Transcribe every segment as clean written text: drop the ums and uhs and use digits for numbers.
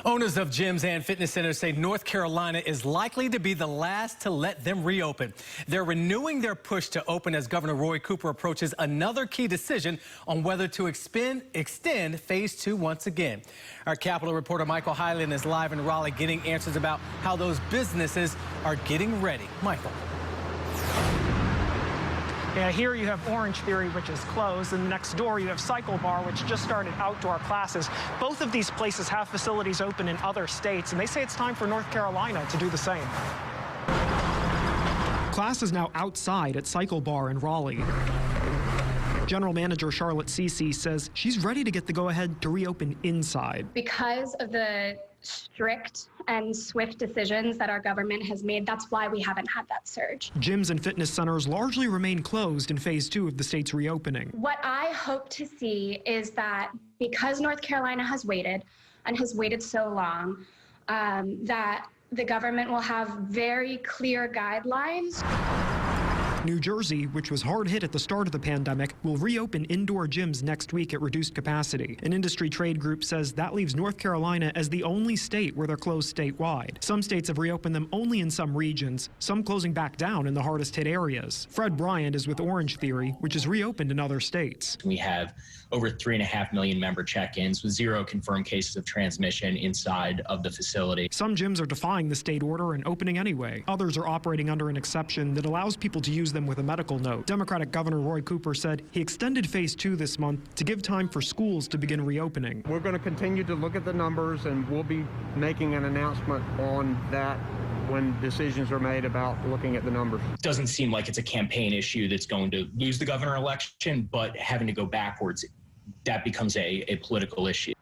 Owners of gyms and fitness centers say North Carolina is likely to be the last to let them reopen. They're renewing their push to open as Governor Roy Cooper approaches another key decision on whether to extend phase 2 once again. Our Capitol reporter Michael Hyland is live in Raleigh getting answers about how those businesses are getting ready. Michael. Yeah, here you have Orange Theory, which is closed, and next door you have Cycle Bar, which just started outdoor classes. Both of these places have facilities open in other states, and they say it's time for North Carolina to do the same. Class is now outside at Cycle Bar in Raleigh. General Manager Charlotte Cece says she's ready to get the go-ahead to reopen inside. Because of the strict and swift decisions that our government has made, that's why we haven't had that surge. Gyms and fitness centers largely remain closed in phase 2 of the state's reopening. What I hope to see is that because North Carolina has waited and has waited so long, that the government will have very clear guidelines. New Jersey, which was hard hit at the start of the pandemic, will reopen indoor gyms next week at reduced capacity. An industry trade group says that leaves North Carolina as the only state where they're closed statewide. Some states have reopened them only in some regions, some closing back down in the hardest hit areas. Fred Bryant is with Orange Theory, which is reopened in other states. We have over 3.5 million member check-ins with 0 confirmed cases of transmission inside of the facility. Some gyms are defying the state order and opening anyway. Others are operating under an exception that allows people to use them with a medical note. Democratic Governor Roy Cooper said he extended phase 2 this month to give time for schools to begin reopening. We're going to continue to look at the numbers, and we'll be making an announcement on that when decisions are made about looking at the numbers. Doesn't seem like it's a campaign issue that's going to lose the governor election, but having to go backwards, that becomes a political issue.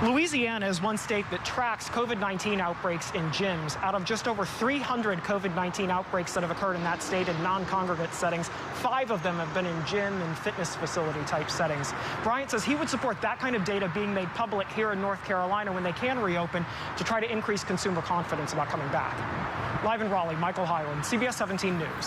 Louisiana is one state that tracks COVID-19 outbreaks in gyms. Out of just over 300 COVID-19 outbreaks that have occurred in that state in non-congregate settings, 5 of them have been in gym and fitness facility type settings. Bryant says he would support that kind of data being made public here in North Carolina when they can reopen to try to increase consumer confidence about coming back. Live in Raleigh, Michael Hyland, CBS 17 News.